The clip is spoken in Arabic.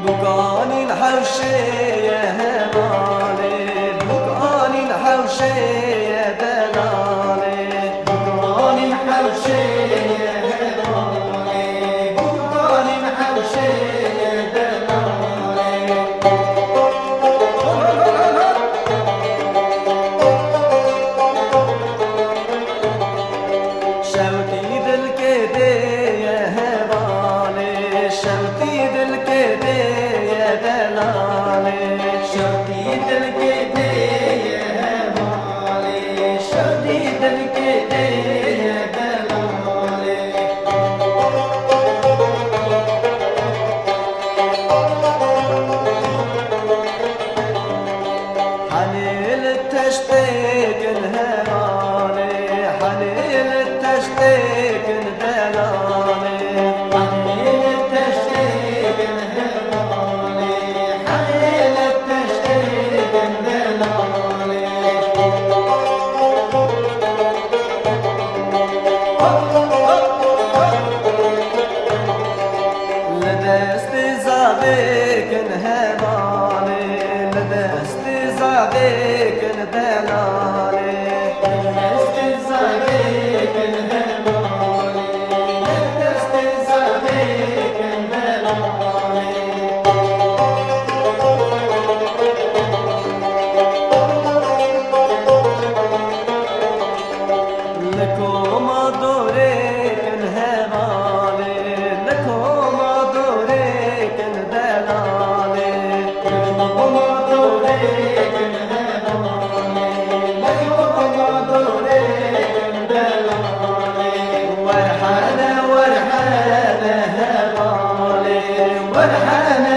بقاني الحوشي يا هبالي، بقاني الحوشي يا دلالي، بقاني الحوشي يا هبالي، بقاني الحوشي يا دلالي. شوتي بالكدي يا هبالي، شوتي بالكدي يا دلالي، شوتي بالكدي يا هبالي، شوتي بالكدي يا دلالي. حنين التشتيق انهمالي، حنين التشتيق انهمالي، حنين التشتيق انهمالي، حنين التشتيق انهمالي. لدست زادك انهمالي، لدست زادك انهمالي، لدست زادك انهمالي، لدست زادك انهمالي. لكم دورك انهمالي، لكم دورك اندلالي، لكم دورك انهمالي، لكم دورك اندلالي. ورحانة ورحانة هبالي، ورحانة